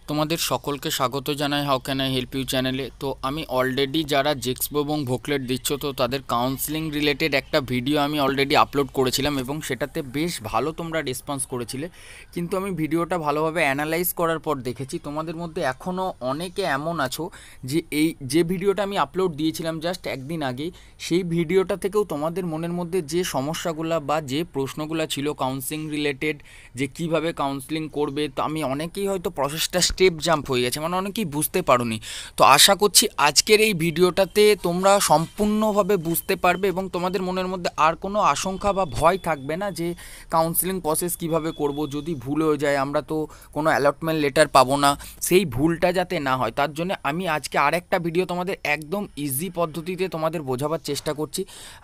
তোমাদের সকলকে স্বাগত জানাই how can I help you চ্যানেলে। তো আমি অলরেডি যারা জেক্সপো এবং ভোকলেট দিচ্ছ তো তাদের কাউন্সেলিং রিলেটেড একটা ভিডিও আমি অলরেডি আপলোড করেছিলাম এবং সেটাতে বেশ ভালো তোমরা রেসপন্স করেছিলে। কিন্তু আমি ভিডিওটা ভালোভাবে অ্যানালাইজ করার পর দেখেছি তোমাদের মধ্যে এখনও অনেকে এমন আছো যে ভিডিওটা আমি আপলোড দিয়েছিলাম জাস্ট একদিন আগেই, সেই ভিডিওটা থেকেও তোমাদের মনের মধ্যে যে সমস্যাগুলো বা যে প্রশ্নগুলো ছিল কাউন্সেলিং রিলেটেড, যে কিভাবে কাউন্সেলিং করবে, তো আমি অনেকেই হয়তো প্রসেসটা স্টেপ জাম্প হয়ে গেছে, মানে অনেকেই বুঝতে পারোনি। তো আশা করছি আজকের এই ভিডিওটাতে তোমরা সম্পূর্ণভাবে বুঝতে পারবে এবং তোমাদের মনের মধ্যে আর কোনো আশঙ্কা বা ভয় থাকবে না যে কাউন্সেলিং প্রসেস কিভাবে করব, যদি ভুল হয়ে যায় আমরা তো কোনো অ্যালটমেন্ট লেটার পাবো না, সেই ভুলটা যাতে না হয় তার জন্য আমি আজকে আরেকটা ভিডিও তোমাদের একদম ইজি পদ্ধতিতে তোমাদের বোঝাবার চেষ্টা করছি।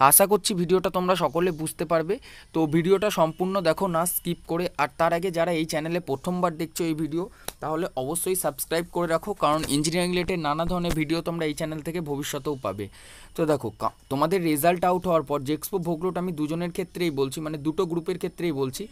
আশা করছি ভিডিওটা তোমরা সকলে বুঝতে পারবে। তো ভিডিওটা সম্পূর্ণ দেখো না স্কিপ করে। আর তার আগে যারা এই চ্যানেলে প্রথমবার দেখছো এই ভিডিও, তাহলে অবশ্যই সাবস্ক্রাইব করে রাখো, কারণ ইঞ্জিনিয়ারিং রিলেটেড নানা ধরনের ভিডিও তোমরা এই চ্যানেল থেকে ভবিষ্যতেও পাবে। তো দেখো তোমাদের রেজাল্ট আউট হওয়ার পর জেক্সপো ভোকলেট আমি দুজনের ক্ষেত্রেই বলছি, মানে দুটো গ্রুপের ক্ষেত্রেই বলছি,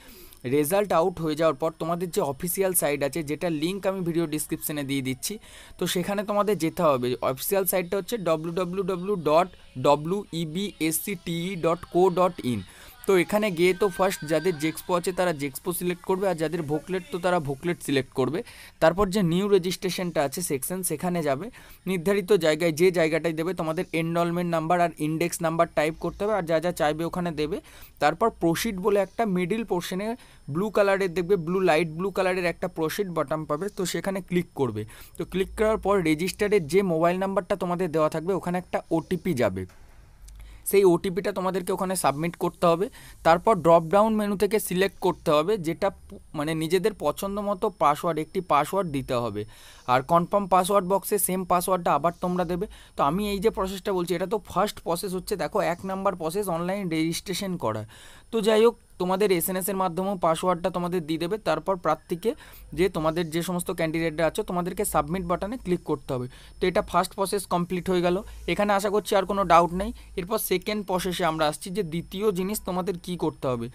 রেজাল্ট আউট হয়ে যাওয়ার পর তোমাদের যে অফিসিয়াল সাইট আছে, যেটা লিঙ্ক আমি ভিডিও ডিসক্রিপশানে দিয়ে দিচ্ছি, তো সেখানে তোমাদের যেতে হবে। অফিসিয়াল সাইটটা হচ্ছে www.webscte.co.in। তো এখানে গিয়ে তো ফার্স্ট যাদের জেক্সপো আছে তারা জেক্সপো সিলেক্ট করবে, আর যাদের ভোকলেট তো তারা ভোকলেট সিলেক্ট করবে। তারপর যে নিউ রেজিস্ট্রেশনটা আছে সেকশন, সেখানে যাবে, নির্ধারিত জায়গায় যে জায়গাটায় দেবে তোমাদের এনরোলমেন্ট নাম্বার আর ইন্ডেক্স নাম্বার টাইপ করতে হবে, আর যা যা চাইবে ওখানে দেবে। তারপর প্রসিড বলে একটা মিডিল পোর্শনে ব্লু কালারের দেখবে, লাইট ব্লু কালারের একটা প্রসিড বাটন পাবে, তো সেখানে ক্লিক করবে। তো ক্লিক করার পর রেজিস্টারের যে মোবাইল নাম্বারটা তোমাদের দেওয়া থাকবে ওখানে একটা ওটিপি যাবে, সেই ওটিপিটা তোমাদেরকে ওখানে সাবমিট করতে হবে। তারপর ড্রপ ডাউন মেনু থেকে সিলেক্ট করতে হবে, যেটা মানে নিজেদের পছন্দ মতো পাসওয়ার্ড, একটি পাসওয়ার্ড দিতে হবে। আর কনফার্ম পাসওয়ার্ড বক্সে সেম পাসওয়ার্ডটা আবার তোমরা দেবে। তো আমি এই যে প্রসেসটা বলছি এটা তো ফার্স্ট প্রসেস হচ্ছে, দেখো 1 নাম্বার প্রসেস অনলাইন রেজিস্ট্রেশন করা। তো যাই হোক, তোমাদের এসএনএসের মাধ্যমেও পাসওয়ার্ডটা তোমাদের দিয়ে দেবে। তারপর প্রার্থীকে, যে তোমাদের যে সমস্ত ক্যান্ডিডেটরা আছে, তোমাদেরকে সাবমিট বাটনে ক্লিক করতে হবে। তো এটা ফার্স্ট প্রসেস কমপ্লিট হয়ে গেল, এখানে আশা করছি আর কোনো ডাউট নেই। এরপর সেকেন্ড প্রসেসে আমরা আসছি, যে দ্বিতীয় জিনিস তোমাদের কি করতে হবে।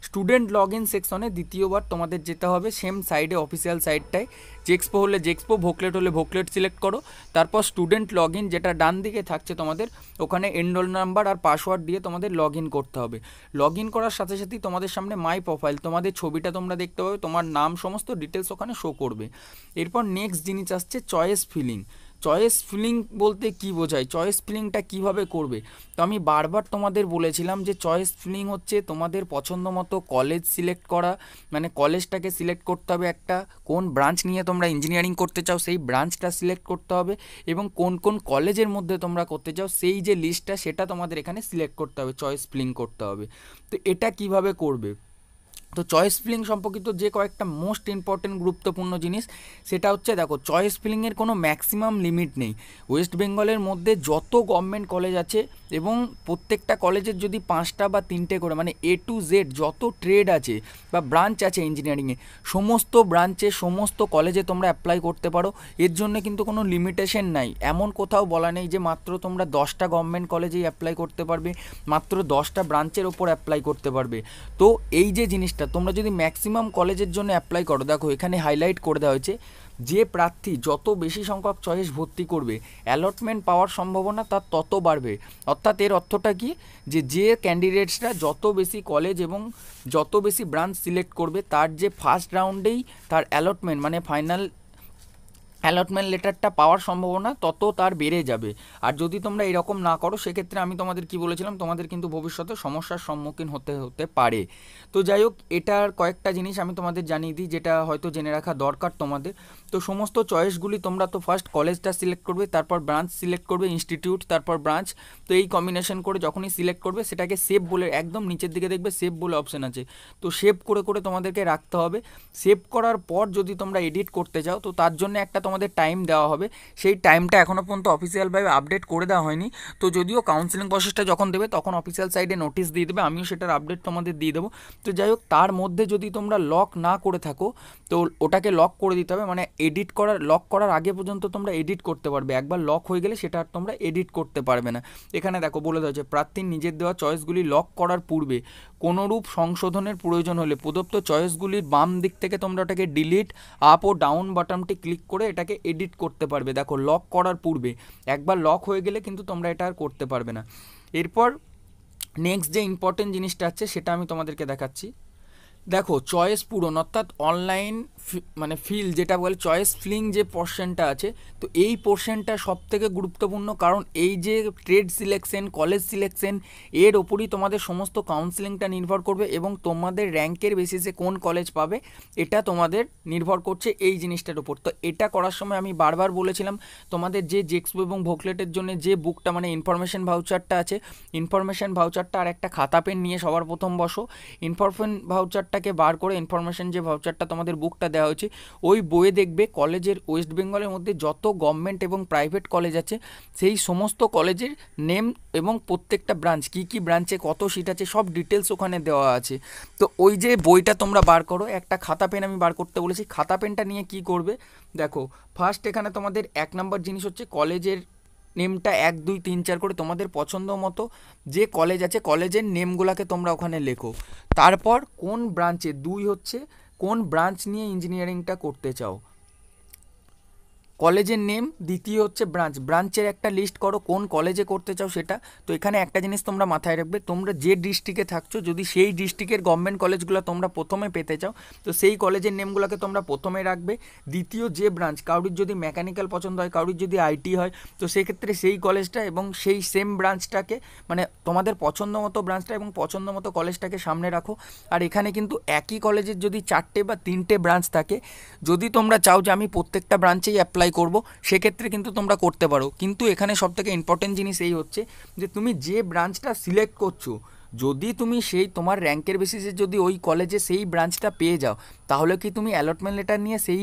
স্টুডেন্ট লগ ইন সেকশনে দ্বিতীয়বার তোমাদের যেতে হবে, সেম সাইডে অফিসিয়াল সাইটটায়। জেক্সপো হলে জেক্সপো, ভোকলেট হলে ভোকলেট সিলেক্ট করো। তারপর স্টুডেন্ট লগ ইন, যেটা ডান দিকে থাকছে তোমাদের, ওখানে এনরোল নাম্বার আর পাসওয়ার্ড দিয়ে তোমাদের লগ ইন করতে হবে। লগ ইন করার সাথে সাথেই তোমাদের সামনে মাই প্রোফাইল, তোমাদের ছবিটা তোমরা দেখতে পাবে, তোমার নাম সমস্ত ডিটেলস ওখানে শো করবে। এরপর নেক্সট জিনিস আসছে চয়েস ফিলিং। চয়েস ফিলিং বলতে কি বোঝায়, চয়েস ফিলিংটা কিভাবে করবে। তো আমি বারবার তোমাদের বলেছিলাম যে চয়েস ফিলিং হচ্ছে তোমাদের পছন্দ মতো কলেজ সিলেক্ট করা, মানে কলেজটাকে সিলেক্ট করতে হবে, একটা কোন ব্রাঞ্চ নিয়ে তোমরা ইঞ্জিনিয়ারিং করতে চাও সেই ব্রাঞ্চটা সিলেক্ট করতে হবে, এবং কোন কোন কলেজের মধ্যে তোমরা করতে চাও সেই যে লিস্টটা সেটা তোমাদের এখানে সিলেক্ট করতে হবে, চয়েস ফিলিং করতে হবে। তো এটা কিভাবে করবে, তো চয়েস ফিলিং সম্পর্কিত যে কয়েকটা মোস্ট ইম্পর্টেন্ট গুরুত্বপূর্ণ জিনিস, সেটা হচ্ছে দেখো চয়েস ফিলিংয়ের কোনো ম্যাক্সিমাম লিমিট নেই। ওয়েস্ট বেঙ্গলের মধ্যে যত গভর্নমেন্ট কলেজ আছে, এবং প্রত্যেকটা কলেজের যদি 5টা বা 3টে করে, মানে A to Z যত ট্রেড আছে বা ব্রাঞ্চ আছে ইঞ্জিনিয়ারিংয়ে, সমস্ত ব্রাঞ্চে সমস্ত কলেজে তোমরা অ্যাপ্লাই করতে পারো। এর জন্য কিন্তু কোনো লিমিটেশন নাই, এমন কোথাও বলা নেই যে মাত্র তোমরা 10টা গভর্নমেন্ট কলেজেই অ্যাপ্লাই করতে পারবে, মাত্র 10টা ব্রাঞ্চের ওপর অ্যাপ্লাই করতে পারবে। তো এই যে জিনিসটা, তোমরা যদি ম্যাক্সিমাম কলেজের জন্য অ্যাপ্লাই করো, দেখো এখানে হাইলাইট করে দেওয়া হয়েছে, যে প্রার্থী যত বেশি সংখ্যক চয়েস ভর্তি করবে অ্যালটমেন্ট পাওয়ার সম্ভাবনা তার তত বাড়বে। অর্থাৎ এর অর্থটা কি, যে ক্যান্ডিডেটসরা যত বেশি কলেজ এবং যত বেশি ব্রাঞ্চ সিলেক্ট করবে, তার যে ফার্স্ট রাউন্ডেই তার অ্যালটমেন্ট মানে ফাইনাল অ্যালটমেন্ট লেটারটা পাওয়ার সম্ভাবনা তত তার বেড়ে যাবে। আর যদি তোমরা এরকম না করো, সেক্ষেত্রে আমি তোমাদের কি বলেছিলাম, তোমাদের কিন্তু ভবিষ্যতে সমস্যার সম্মুখীন হতে পারে। তো যাই হোক, এটার কয়েকটা জিনিস আমি তোমাদের জানিয়ে দিই, যেটা হয়তো জেনে রাখা দরকার তোমাদের। তো সমস্ত চয়েসগুলি তোমরা তো ফার্স্ট কলেজটা সিলেক্ট করবে, তারপর ব্রাঞ্চ সিলেক্ট করবে, ইনস্টিটিউট, তারপর ব্রাঞ্চ। তো এই কম্বিনেশন করে যখনই সিলেক্ট করবে, সেটাকে সেভ বলে, একদম নিচের দিকে দেখবে সেভ বলে অপশান আছে, তো সেভ করে করে তোমাদেরকে রাখতে হবে। সেভ করার পর যদি তোমরা এডিট করতে চাও, তো তার জন্য একটা তোমাদের টাইম দেওয়া হবে, সেই টাইমটা এখনও পর্যন্ত অফিসিয়ালভাবে আপডেট করে দেওয়া হয়নি। তো যদিও কাউন্সেলিং প্রসেসটা যখন দেবে তখন অফিসিয়াল সাইডে নোটিশ দিয়ে দেবে, আমিও সেটার আপডেট তোমাদের দিয়ে দেবো। তো যাই হোক, তার মধ্যে যদি তোমরা লক না করে থাকো, তো ওটাকে লক করে দিতে হবে, মানে লক করার আগে পর্যন্ত তোমরা এডিট করতে পারবে, একবার লক হয়ে গেলে সেটা আর তোমরা এডিট করতে পারবে না। এখানে দেখো বলে দেওয়া হচ্ছে প্রার্থীর নিজের দেওয়া চয়েসগুলি লক করার পূর্বে কোনোরূপ সংশোধনের প্রয়োজন হলে প্রদত্ত চয়েসগুলির বাম দিক থেকে তোমরা ওটাকে ডিলিট আপ ও ডাউন বাটনটি ক্লিক করে এটাকে এডিট করতে পারবে। দেখো লক করার পূর্বে, একবার লক হয়ে গেলে কিন্তু তোমরা এটা আর করতে পারবে না। এরপর নেক্সট যে ইম্পর্টেন্ট জিনিসটা আছে সেটা আমি তোমাদেরকে দেখাচ্ছি। দেখো চয়েস পূরণ অর্থাৎ অনলাইন মানে ফিল যেটা বলে চয়েস ফিলিং যে পোর্শনটা আছে, তো এই পোর্শনটা সব থেকে গুরুত্বপূর্ণ, কারণ এই যে ট্রেড সিলেকশন, কলেজ সিলেকশন, এর ওপরই তোমাদের সমস্ত কাউন্সিলিংটা নির্ভর করবে এবং তোমাদের র্যাঙ্কের বেসিসে কোন কলেজ পাবে এটা তোমাদের নির্ভর করছে এই জিনিসটার উপর। তো এটা করার সময় আমি বারবার বলেছিলাম তোমাদের যে জেক্সপো এবং ভোকলেটের জন্য যে বুকটা মানে ইনফরমেশন ভাউচারটা আছে, ইনফরমেশন ভাউচারটা আর একটা খাতা পেন নিয়ে সবার প্রথম বসো, ইনফরমেশন ভাউচারটাকে বার করে ইনফরমেশন যে ভাউচারটা তোমাদের বুকটা দেওয়া হয়েছে ওই বইয়ে দেখবে কলেজের ওয়েস্ট বেঙ্গলের মধ্যে যত গভর্নমেন্ট এবং প্রাইভেট কলেজ আছে সেই সমস্ত কলেজের নেম এবং প্রত্যেকটা ব্রাঞ্চ কী কী ব্রাঞ্চে কত সিট আছে সব ডিটেলস ওখানে দেওয়া আছে। তো ওই যে বইটা তোমরা বার করো, একটা খাতা পেন আমি বার করতে বলেছি, খাতা পেনটা নিয়ে কি করবে দেখো, ফার্স্ট এখানে তোমাদের 1 নম্বর জিনিস হচ্ছে কলেজের নেমটা 1 2 3 4 করে তোমাদের পছন্দ মতো যে কলেজ আছে কলেজের নেমগুলোকে তোমরা ওখানে লেখো। তারপর কোন ব্রাঞ্চে, 2 হচ্ছে কোন ব্রাঞ্চ নিয়ে ইঞ্জিনিয়ারিংটা করতে চাও, কলেজের নেম, দ্বিতীয় হচ্ছে ব্রাঞ্চের একটা লিস্ট করো কোন কলেজে করতে চাও সেটা। তো এখানে একটা জিনিস তোমরা মাথায় রাখবে, তোমরা যে ডিস্ট্রিক্টে থাকছো যদি সেই ডিস্ট্রিক্টের গভর্নমেন্ট কলেজগুলো তোমরা প্রথমে পেতে চাও তো সেই কলেজের নেমগুলোকে তোমরা প্রথমে রাখবে। দ্বিতীয় যে ব্রাঞ্চ, কারোর যদি মেকানিক্যাল পছন্দ হয়, কারোর যদি আইটি হয়, তো সেক্ষেত্রে সেই কলেজটা এবং সেই সেম ব্রাঞ্চটাকে মানে তোমাদের পছন্দ মতো ব্রাঞ্চটা এবং পছন্দ মতো কলেজটাকে সামনে রাখো। আর এখানে কিন্তু একই কলেজের যদি 4টে বা 3টে ব্রাঞ্চ থাকে, যদি তোমরা চাও যে আমি প্রত্যেকটা ব্রাঞ্চেই অ্যাপ্লাই করব সেক্ষেত্রে কিন্তু তোমরা করতে পারো। কিন্তু এখানে সবথেকে ইম্পর্টেন্ট জিনিস এই হচ্ছে যে তুমি যে ব্রাঞ্চটা সিলেক্ট করছো যদি তুমি সেই তোমার র্যাঙ্কের বেসিসে যদি ওই কলেজে সেই ব্রাঞ্চটা পেয়ে যাও তাহলে কি তুমি অ্যালটমেন্ট লেটার নিয়ে সেই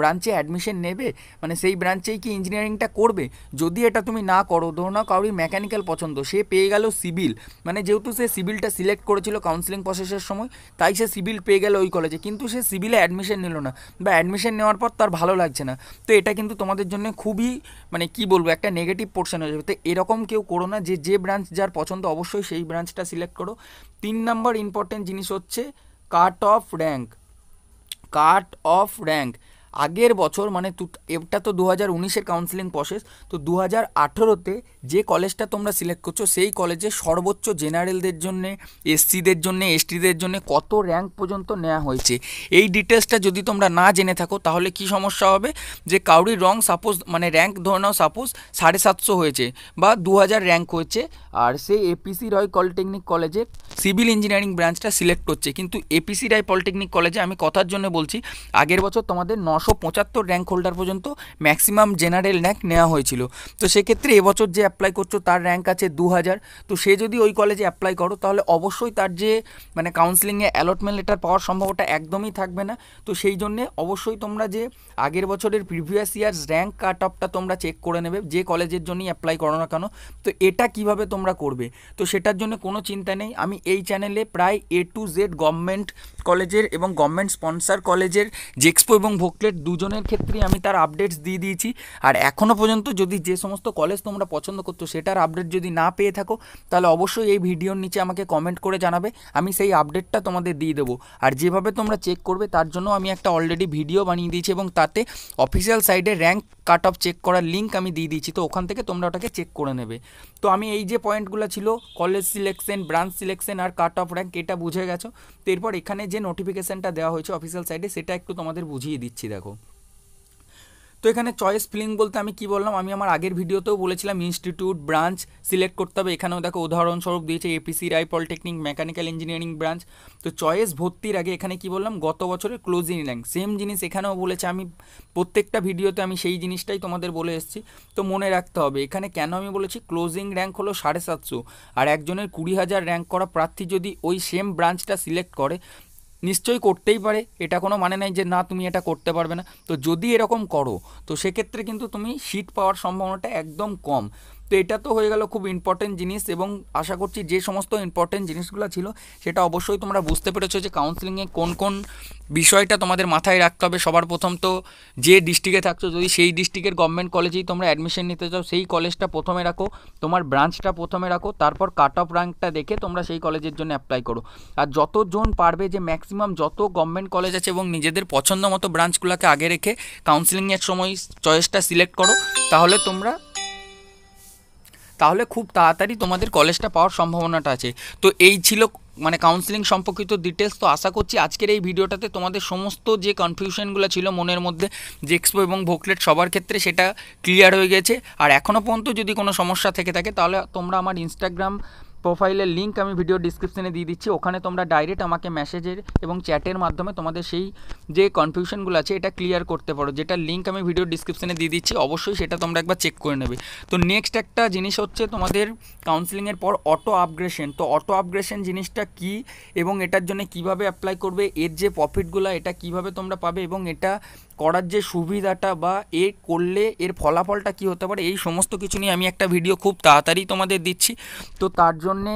ব্রাঞ্চে অ্যাডমিশন নেবে, মানে সেই ব্রাঞ্চেই কি ইঞ্জিনিয়ারিংটা করবে? যদি এটা তুমি না করো, ধরো না কারোর মেকানিক্যাল পছন্দ, সে পেয়ে গেল সিভিল, মানে যেহেতু সে সিভিলটা সিলেক্ট করেছিল কাউন্সিলিং প্রসেসের সময় তাই সে সিভিল পেয়ে গেল ওই কলেজে, কিন্তু সে সিভিলে অ্যাডমিশন নিল না বা অ্যাডমিশন নেওয়ার পর তার ভালো লাগছে না, তো এটা কিন্তু তোমাদের জন্য খুবই মানে কি বলবো একটা নেগেটিভ পোর্শন হয়ে যাবে। তো এরকম কেউ করো না, যে ব্রাঞ্চ যার পছন্দ অবশ্যই সেই ব্রাঞ্চটা সিলেক্ট করো। 3 নম্বর ইম্পর্টেন্ট জিনিস হচ্ছে cut off rank. Cut off rank আগের বছর মানে এটা তো 2019-এর কাউন্সিলিং প্রসেস, তো 2018-তে যে কলেজটা তোমরা সিলেক্ট করছো সেই কলেজে সর্বোচ্চ জেনারেলদের জন্যে, এসসিদের জন্যে, এসটিদের জন্যে কত র্যাঙ্ক পর্যন্ত নেওয়া হয়েছে এই ডিটেলসটা যদি তোমরা না জেনে থাকো তাহলে কি সমস্যা হবে যে কাউরি সাপোজ মানে র্যাঙ্ক ধরে নাও সাপোজ 750 হয়েছে বা 2000 র্যাঙ্ক হয়েছে আর সে এপিসি রয় পলিটেকনিক কলেজে সিভিল ইঞ্জিনিয়ারিং ব্রাঞ্চটা সিলেক্ট করছে, কিন্তু এপিসি রায় পলিটেকনিক কলেজে আমি কথার জন্য বলছি আগের বছর তোমাদের 975 র্যাঙ্ক হোল্ডার পর্যন্ত ম্যাক্সিমাম জেনারেল র্যাঙ্ক নেওয়া হয়েছিল। তো সেক্ষেত্রে এবছর যে অ্যাপ্লাই করছো তার র্যাঙ্ক আছে 2000, তো সে যদি ওই কলেজে অ্যাপ্লাই করো তাহলে অবশ্যই তার যে মানে কাউন্সিলিংয়ে অ্যালটমেন্ট লেটার পাওয়ার সম্ভাবনা একদমই থাকবে না। তো সেই জন্যে অবশ্যই তোমরা যে আগের বছরের প্রিভিয়াস ইয়ার্স র্যাঙ্ক কাট অফটা তোমরা চেক করে নেবে যে কলেজের জন্যই অ্যাপ্লাই করো না কেন। তো এটা কিভাবে তোমরা করবে, তো সেটার জন্য কোনো চিন্তা নেই, আমি এই চ্যানেলে প্রায় A to Z গভর্নমেন্ট কলেজের এবং গভর্নমেন্ট স্পন্সার কলেজের জেক্সপো এবং ভোকলেট দুজনের ক্ষেত্রেই আমি তার আপডেটস দিয়ে দিয়েছি। আর এখনও পর্যন্ত যদি যে সমস্ত কলেজ তোমরা পছন্দ করছো সেটার আপডেট যদি না পেয়ে থাকো তাহলে অবশ্যই এই ভিডিওর নিচে আমাকে কমেন্ট করে জানাবে, আমি সেই আপডেটটা তোমাদের দিয়ে দেবো। আর যেভাবে তোমরা চেক করবে তার জন্য আমি একটা অলরেডি ভিডিও বানিয়ে দিয়েছি এবং তাতে অফিসিয়াল সাইডে র্যাঙ্ক কাট অফ চেক করার লিঙ্ক আমি দিয়ে দিয়েছি, তো ওখান থেকে তোমরা ওটাকে চেক করে নেবে। তো আমি এই যে পয়েন্টগুলো ছিল কলেজ সিলেকশন, ব্রাঞ্চ সিলেকশন আর কাট অফ র্যাঙ্ক এটা বুঝে গেছো। তো এরপর এখানে যে নোটিফিকেশানটা দেওয়া হয়েছে অফিসিয়াল সাইডে সেটা একটু তোমাদের বুঝিয়ে দিচ্ছি দেখো। তো এখানে চয়েস ফিলিং বলতে আমি কি বললাম, আমি আমার আগের ভিডিওতেও বলেছিলাম ইনস্টিটিউট ব্রাঞ্চ সিলেক্ট করতে হবে, এখানেও দেখো উদাহরণস্বরূপ দিয়েছে এপিসি রায় পলিটেকনিক মেকানিক্যাল ইঞ্জিনিয়ারিং ব্রাঞ্চ। তো চয়েস ভর্তির আগে এখানে কি বললাম গত বছরের ক্লোজিং র্যাঙ্ক, সেম জিনিস এখানেও বলেছে, আমি প্রত্যেকটা ভিডিওতে আমি সেই জিনিসটাই তোমাদের বলে এসেছি। তো মনে রাখতে হবে এখানে কেন আমি বলেছি ক্লোজিং র্যাঙ্ক হলো 750 আর একজনের 20,000 র্যাঙ্ক করা প্রার্থী যদি ওই সেম ব্রাঞ্চটা সিলেক্ট করে নিশ্চয়ই করতেই পারে, এটা কোনো মানে নাই যে না তুমি এটা করতে পারবে না। তো যদি এরকম করো তো সেক্ষেত্রে কিন্তু তুমি সিট পাওয়ার সম্ভাবনাটা একদম কম। তো তো এটা তো হয়ে গেল খুব ইম্পর্টেন্ট জিনিস, এবং আশা করছি যে সমস্ত ইম্পর্টেন্ট জিনিসগুলো ছিল সেটা অবশ্যই তোমরা বুঝতে পেরেছো যে কাউন্সেলিংয়ে কোন কোন বিষয়টা তোমাদের মাথায় রাখতে হবে। সবার প্রথম তো যে ডিস্ট্রিক্টে থাকছো, যদি সেই ডিস্ট্রিক্টের গভর্নমেন্ট কলেজেই তোমরা অ্যাডমিশন নিতে চাও, সেই কলেজটা প্রথমে রাখো, তোমার ব্রাঞ্চটা প্রথমে রাখো, তারপর কাট অফ র্যাঙ্কটা দেখে তোমরা সেই কলেজের জন্য অ্যাপ্লাই করো। আর যতজন পারবে, যে ম্যাক্সিমাম যত গভর্নমেন্ট কলেজ আছে এবং নিজেদের পছন্দ মতো ব্রাঞ্চগুলোকে আগে রেখে কাউন্সেলিংয়ের সময় চয়েসটা সিলেক্ট করো, তাহলে খুব তাড়াতাড়ি তোমাদের কলেজটা পাওয়ার সম্ভাবনাটা আছে। তো এই ছিল মানে কাউন্সেলিং সম্পর্কিত ডিটেলস। তো আশা করছি আজকের এই ভিডিওটাতে তোমাদের সমস্ত যে কনফিউশনগুলো ছিল মনের মধ্যে জেক্সপো এবং ভোকলেট সবার ক্ষেত্রে, সেটা ক্লিয়ার হয়ে গেছে। আর এখনও পর্যন্ত যদি কোনো সমস্যা থেকে থাকে তাহলে তোমরা আমার ইনস্টাগ্রাম প্রোফাইলের লিঙ্ক আমি ভিডিও ডিসক্রিপশনে দিয়ে দিচ্ছি, ওখানে তোমরা ডাইরেক্ট আমাকে মেসেজের এবং চ্যাটের মাধ্যমে তোমাদের সেই যে কনফিউশনগুলো আছে এটা ক্লিয়ার করতে পারো, যেটার লিঙ্ক আমি ভিডিও ডিসক্রিপশনে দিয়ে দিচ্ছি। অবশ্যই সেটা তোমরা একবার চেক করে নেবে। তো নেক্সট একটা জিনিস হচ্ছে তোমাদের কাউন্সেলিংয়ের পর অটো আপগ্রেশন। তো অটো আপগ্রেশন জিনিসটা কি এবং এটার জন্য কিভাবে অ্যাপ্লাই করবে, এর যে প্রফিটগুলো এটা কিভাবে তোমরা পাবে, এবং এটা করার যে সুবিধাটা বা এ করলে এর ফলাফলটা কী হতে পারে, এই সমস্ত কিছু নিয়ে আমি একটা ভিডিও খুব তাড়াতাড়ি তোমাদের দিচ্ছি। তো তার জন্যে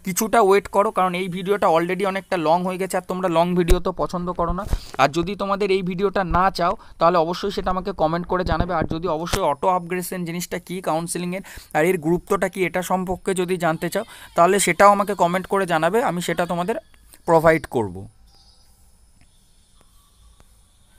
কিছুটা ওয়েট করো, কারণ এই ভিডিওটা অলরেডি অনেকটা লং হয়ে গেছে, আর তোমরা লং ভিডিও তো পছন্দ করো না। আর যদি তোমাদের এই ভিডিওটা না চাও তাহলে অবশ্যই সেটা আমাকে কমেন্ট করে জানাবে। আর যদি অবশ্যই অটো আপগ্রেশন জিনিসটা কী, কাউন্সেলিংয়ের আর এর গুরুত্বটা কী, এটা সম্পর্কে যদি জানতে চাও তাহলে সেটাও আমাকে কমেন্ট করে জানাবে, আমি সেটা তোমাদের প্রোভাইড করব।